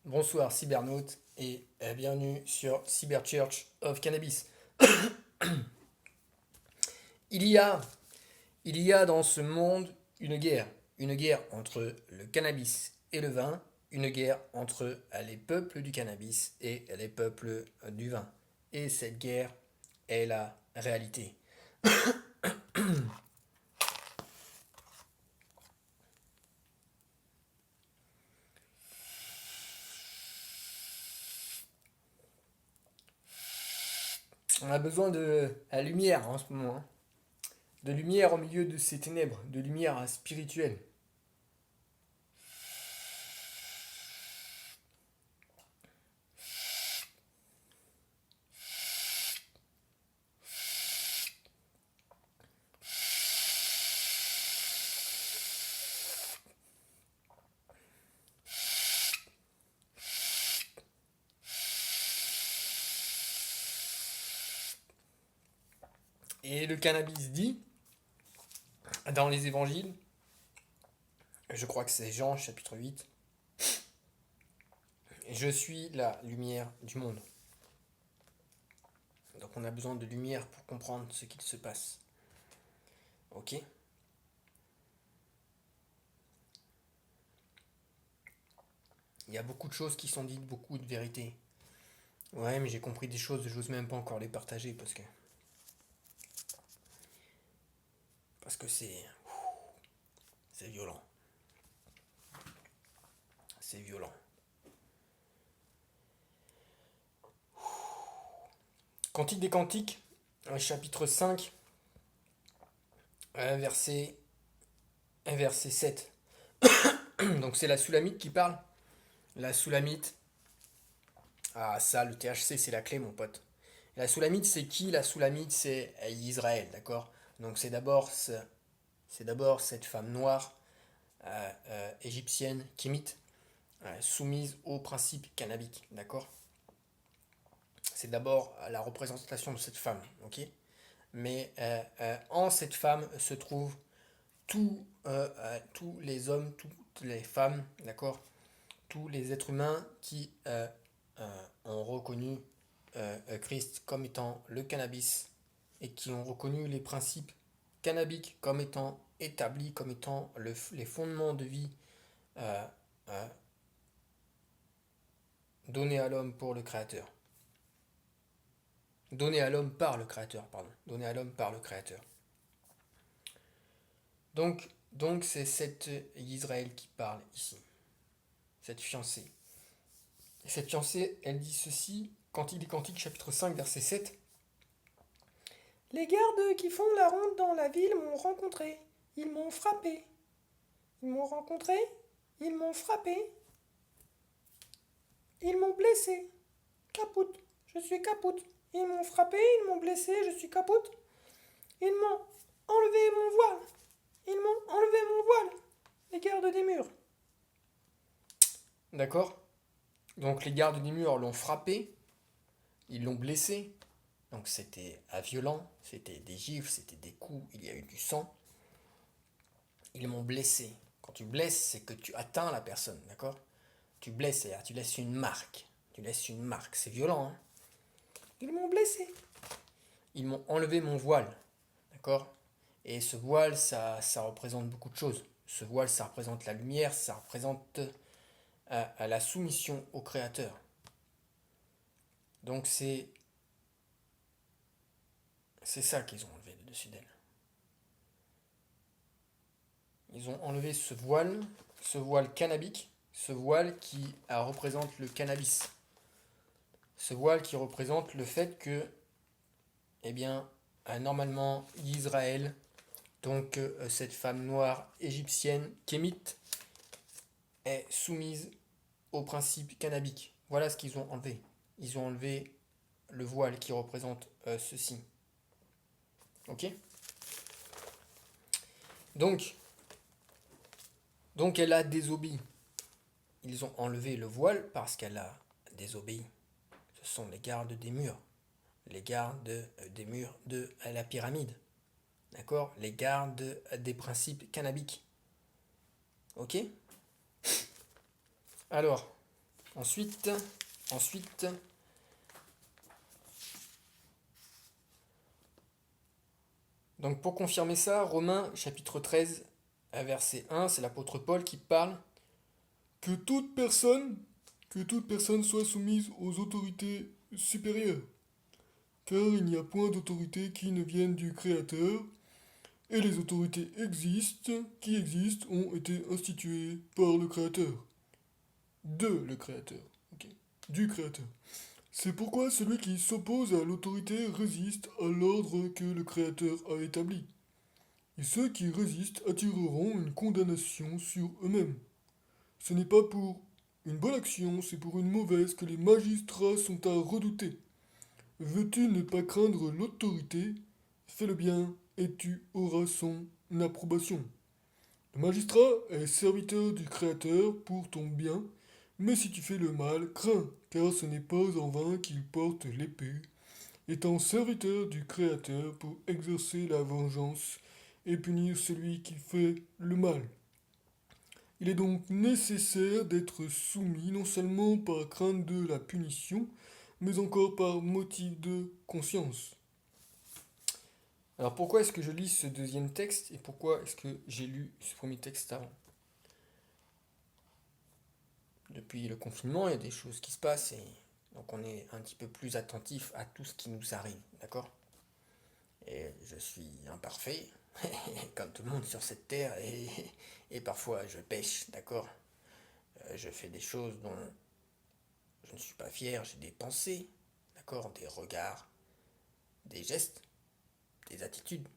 Bonsoir cybernautes et bienvenue sur Cyber Church of Cannabis. Il y a, il y a dans ce monde une guerre entre le cannabis et le vin, une guerre entre les peuples du cannabis et les peuples du vin. Et cette guerre est la réalité. On a besoin de la lumière en ce moment, hein. De lumière au milieu de ces ténèbres, de lumière spirituelle. Et le cannabis dit, dans les évangiles, je crois que c'est Jean chapitre 8, je suis la lumière du monde. Donc on a besoin de lumière pour comprendre ce qu'il se passe. Ok. Il y a beaucoup de choses qui sont dites, beaucoup de vérités. Ouais, mais j'ai compris des choses, j'ose même pas encore les partager parce que c'est violent. C'est violent. Cantique des Cantiques, chapitre 5, verset, verset 7. Donc c'est la Soulamite qui parle. La Soulamite, ah ça, le THC c'est la clé mon pote. La Soulamite c'est qui? La Soulamite c'est Israël, d'accord? Donc c'est d'abord cette femme noire égyptienne, kémite, soumise au principe cannabique, d'accord? C'est d'abord la représentation de cette femme, ok? Mais en cette femme se trouvent tous les hommes, toutes les femmes, d'accord? Tous les êtres humains qui ont reconnu Christ comme étant le cannabis et qui ont reconnu les principes cannabiques comme étant établis, comme étant les fondements de vie euh, euh, donnés à l'homme pour le Créateur. Donnés à l'homme par le Créateur, pardon. Donnés à l'homme par le Créateur. Donc c'est cette Israël qui parle ici, cette fiancée. Et cette fiancée, elle dit ceci, Cantique des Cantiques, chapitre 5, verset 7. Les gardes qui font la ronde dans la ville m'ont rencontré. Ils m'ont frappé. Ils m'ont rencontré. Ils m'ont frappé. Ils m'ont blessé. Capoute. Je suis capoute. Ils m'ont frappé. Ils m'ont blessé. Je suis capoute. Ils m'ont enlevé mon voile. Ils m'ont enlevé mon voile. Les gardes des murs. D'accord? Donc les gardes des murs l'ont frappé. Ils l'ont blessé. Donc c'était violent. C'était des gifles. C'était des coups. Il y a eu du sang. Ils m'ont blessé. Quand tu blesses, c'est que tu atteins la personne, d'accord? Tu blesses, c'est-à-dire tu laisses une marque. Tu laisses une marque. C'est violent, hein? Ils m'ont blessé. Ils m'ont enlevé mon voile, d'accord? Et ce voile, ça représente beaucoup de choses. Ce voile, ça représente la lumière, ça représente la soumission au Créateur. Donc c'est ça qu'ils ont enlevé de dessus d'elle. Ils ont enlevé ce voile cannabique, ce voile qui représente le cannabis. Ce voile qui représente le fait que, eh bien, normalement, Israël, donc cette femme noire égyptienne, kémite, est soumise au principe cannabique. Voilà ce qu'ils ont enlevé. Ils ont enlevé le voile qui représente ceci. Ok? Donc, donc elle a désobéi. Ils ont enlevé le voile parce qu'elle a désobéi. Ce sont les gardes des murs. Les gardes des murs de la pyramide. D'accord? Les gardes des principes cannabiques. Ok? Alors, Ensuite, donc pour confirmer ça, Romains chapitre 13, verset 1, c'est l'apôtre Paul qui parle que que toute personne soit soumise aux autorités supérieures, car il n'y a point d'autorité qui ne vienne du Créateur, et les autorités qui existent, ont été instituées par le Créateur. De le Créateur. Ok. Du Créateur. C'est pourquoi celui qui s'oppose à l'autorité résiste à l'ordre que le Créateur a établi. Et ceux qui résistent attireront une condamnation sur eux-mêmes. Ce n'est pas pour une bonne action, c'est pour une mauvaise que les magistrats sont à redouter. Veux-tu ne pas craindre l'autorité? Fais le bien et tu auras son approbation. Le magistrat est serviteur du Créateur pour ton bien, mais si tu fais le mal, crains, car ce n'est pas en vain qu'il porte l'épée, étant serviteur du Créateur pour exercer la vengeance et punir celui qui fait le mal. Il est donc nécessaire d'être soumis non seulement par crainte de la punition, mais encore par motif de conscience. Alors pourquoi est-ce que je lis ce deuxième texte et pourquoi est-ce que j'ai lu ce premier texte avant? Depuis le confinement, il y a des choses qui se passent et donc on est un petit peu plus attentif à tout ce qui nous arrive, d'accord? Et je suis imparfait, comme tout le monde sur cette terre, et parfois je pêche, d'accord? Je fais des choses dont je ne suis pas fier, j'ai des pensées, d'accord? Des regards, des gestes, des attitudes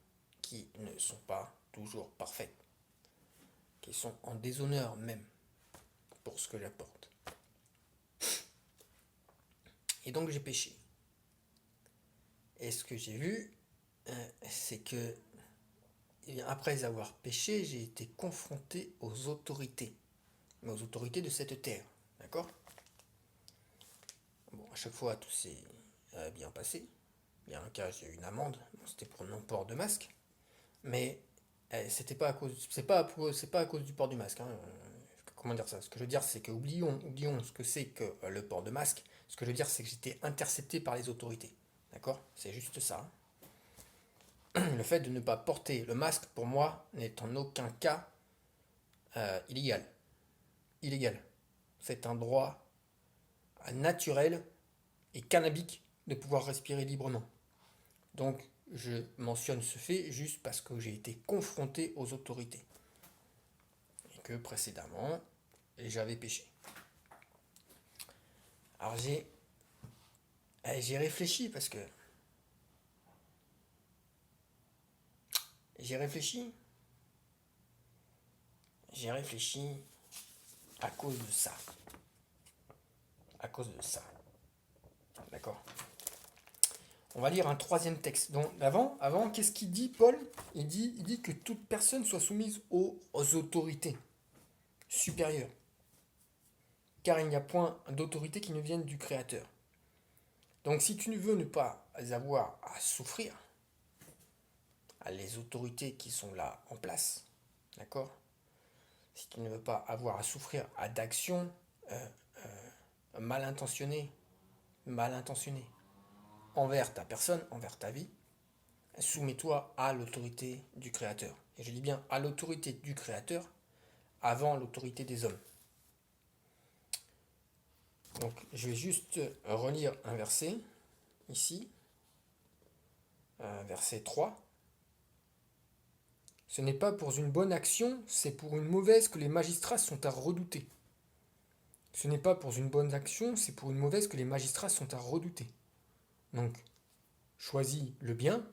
qui ne sont pas toujours parfaites, qui sont en déshonneur même pour ce que j'apporte. Et donc j'ai péché. Et ce que j'ai vu, c'est que après avoir péché, j'ai été confronté aux autorités, mais aux autorités de cette terre, d'accord? Bon, à chaque fois, tout s'est bien passé. Il y a un cas, j'ai eu une amende, bon, c'était pour non-port de masque, mais c'était pas à cause, c'est pas à cause du port du masque. Hein. Comment dire ça? Ce que je veux dire, c'est que oublions ce que c'est que le port de masque. Ce que je veux dire, c'est que j'étais intercepté par les autorités, d'accord? C'est juste ça. Le fait de ne pas porter le masque, pour moi, n'est en aucun cas illégal. Illégal. C'est un droit naturel et cannabique de pouvoir respirer librement. Donc, je mentionne ce fait juste parce que j'ai été confronté aux autorités. Et que précédemment, j'avais péché. Alors, j'ai réfléchi parce que... J'ai réfléchi à cause de ça. À cause de ça. D'accord? On va lire un troisième texte. Donc, avant, qu'est-ce qu'il dit, Paul? Il dit que toute personne soit soumise aux autorités supérieures. Car il n'y a point d'autorité qui ne vienne du Créateur. Donc, si tu ne veux ne pas avoir à souffrir à les autorités qui sont là en place, d'accord? Si tu ne veux pas avoir à souffrir à d'actions mal intentionnées envers ta personne, envers ta vie, soumets-toi à l'autorité du Créateur. Et je dis bien à l'autorité du Créateur avant l'autorité des hommes. Donc je vais juste relire un verset ici, verset 3. Ce n'est pas pour une bonne action, c'est pour une mauvaise que les magistrats sont à redouter. Ce n'est pas pour une bonne action, c'est pour une mauvaise que les magistrats sont à redouter. Donc, choisis le bien,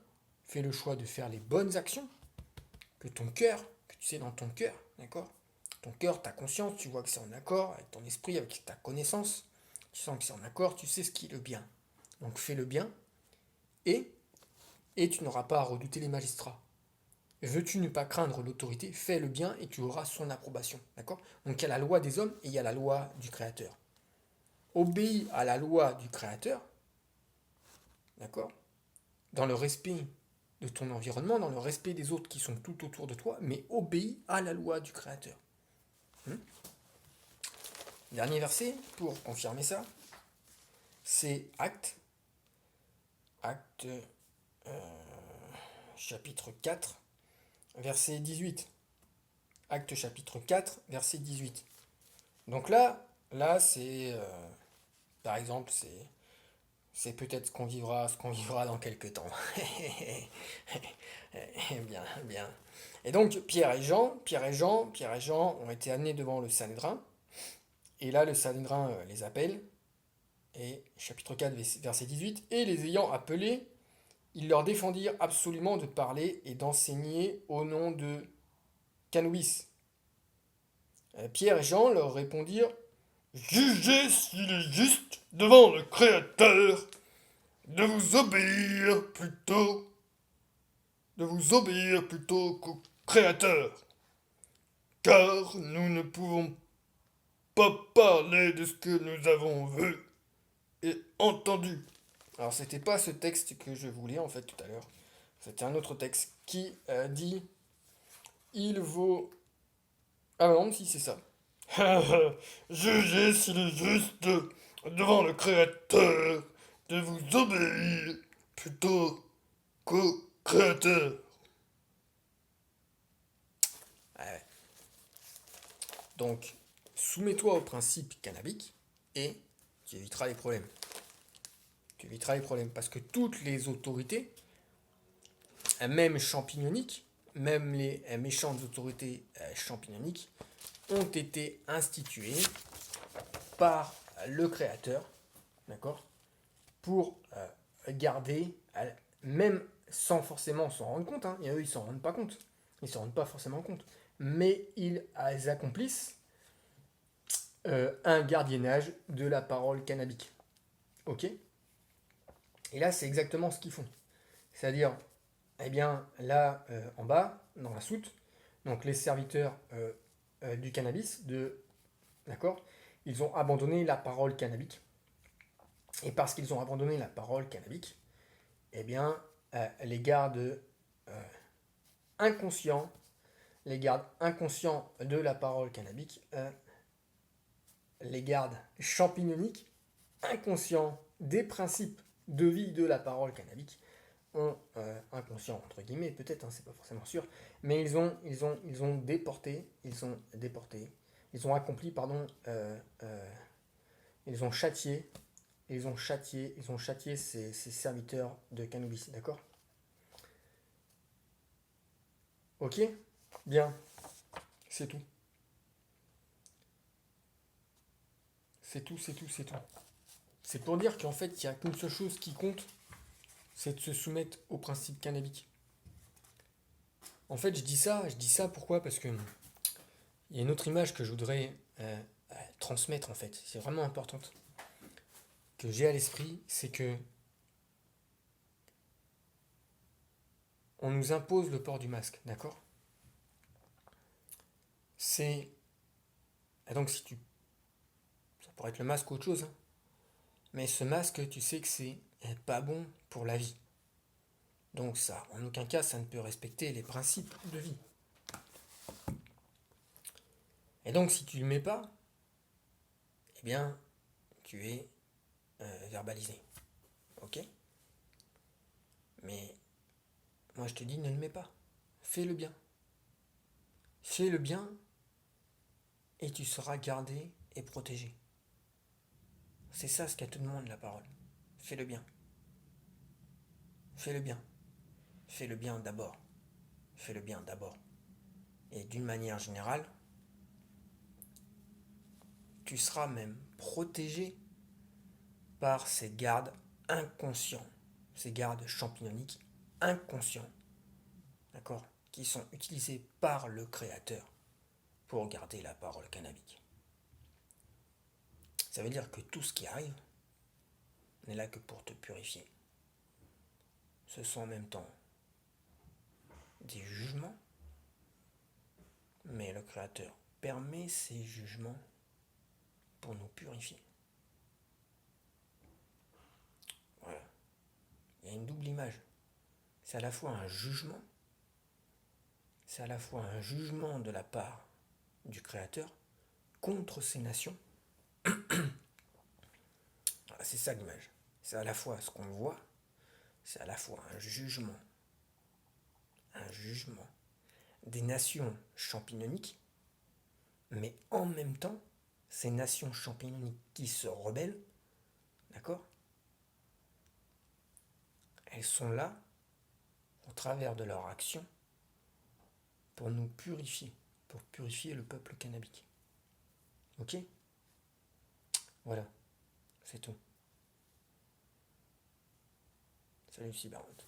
fais le choix de faire les bonnes actions, que ton cœur, que tu sais dans ton cœur, d'accord? Ton cœur, ta conscience, tu vois que c'est en accord avec ton esprit, avec ta connaissance, tu sens que c'est en accord, tu sais ce qui est le bien. Donc fais le bien, et tu n'auras pas à redouter les magistrats. Veux-tu ne pas craindre l'autorité? Fais le bien et tu auras son approbation. D'accord? Donc il y a la loi des hommes et il y a la loi du Créateur. Obéis à la loi du Créateur, d'accord? Dans le respect de ton environnement, dans le respect des autres qui sont tout autour de toi, mais obéis à la loi du Créateur. Dernier verset pour confirmer ça, c'est Actes, Actes chapitre 4, verset 18. Actes chapitre 4, verset 18. Donc là c'est, par exemple, c'est peut-être ce qu'on vivra dans quelques temps. Bien, bien. Et donc Pierre et Jean ont été amenés devant le Sanhédrin. Et là, le Sanhédrin les appelle. Et chapitre 4, verset 18. Et les ayant appelés, ils leur défendirent absolument de parler et d'enseigner au nom de Canouis. Pierre et Jean leur répondirent: Jugez s'il est juste devant le Créateur de vous obéir plutôt, qu'au Créateur, car nous ne pouvons pas parler de ce que nous avons vu et entendu. Alors c'était pas ce texte que je voulais en fait tout à l'heure. C'était un autre texte qui dit il vaut. Ah non, si c'est ça. Jugez s'il est juste devant le Créateur de vous obéir plutôt qu'au Créateur. Ouais. Donc, soumets-toi au principe cannabique et tu éviteras les problèmes. Tu éviteras les problèmes parce que toutes les autorités, même champignoniques, même les méchantes autorités champignoniques, ont été instituées par le Créateur, d'accord, pour garder, même sans forcément s'en rendre compte, hein, et eux ils s'en rendent pas compte, ils s'en rendent pas forcément compte, mais ils accomplissent un gardiennage de la parole cannabique, ok. Et là c'est exactement ce qu'ils font, c'est-à-dire, eh bien là en bas, dans la soute, donc les serviteurs du cannabis, d'accord, ils ont abandonné la parole cannabique. Et parce qu'ils ont abandonné la parole cannabique, eh bien, les gardes inconscients, les gardes inconscients de la parole cannabique, les gardes champignoniques, inconscients des principes de vie de la parole cannabique, ont inconscient entre guillemets peut-être, hein, c'est pas forcément sûr, mais ils ont déporté, ils ont accompli, pardon, ils ont châtié, ils ont châtié ces serviteurs de cannabis, d'accord. Ok. Bien, c'est tout. C'est tout, c'est tout, c'est tout. C'est pour dire qu'en fait, il n'y a qu'une seule chose qui compte, c'est de se soumettre au principe cannabique. En fait, je dis ça pourquoi? Parce que il y a une autre image que je voudrais transmettre en fait. C'est vraiment importante. Que j'ai à l'esprit, c'est que on nous impose le port du masque, d'accord? C'est. Et donc si tu. Ça pourrait être le masque ou autre chose, hein. Mais ce masque, tu sais que c'est pas bon pour la vie. Donc ça, en aucun cas, ça ne peut respecter les principes de vie. Et donc si tu ne le mets pas, eh bien, tu es verbalisé. Ok. Mais moi je te dis, ne le mets pas. Fais le bien. Fais le bien et tu seras gardé et protégé. C'est ça ce qu'à tout le monde la parole. Fais le bien. Fais le bien. Fais le bien d'abord. Fais le bien d'abord. Et d'une manière générale, tu seras même protégé par ces gardes inconscients, ces gardes champignoniques inconscients, d'accord, qui sont utilisés par le Créateur pour garder la parole cannabique. Ça veut dire que tout ce qui arrive n'est là que pour te purifier. Ce sont en même temps des jugements, mais le Créateur permet ces jugements pour nous purifier. Voilà. Il y a une double image. C'est à la fois un jugement, c'est à la fois un jugement de la part du Créateur contre ces nations, C'est ça l'image. C'est à la fois ce qu'on voit, c'est à la fois un jugement des nations champignoniques, mais en même temps, ces nations champignoniques qui se rebellent, d'accord? Elles sont là, au travers de leur action, pour nous purifier, pour purifier le peuple cannabique. Ok? Voilà, c'est tout. Salut Cyberwood.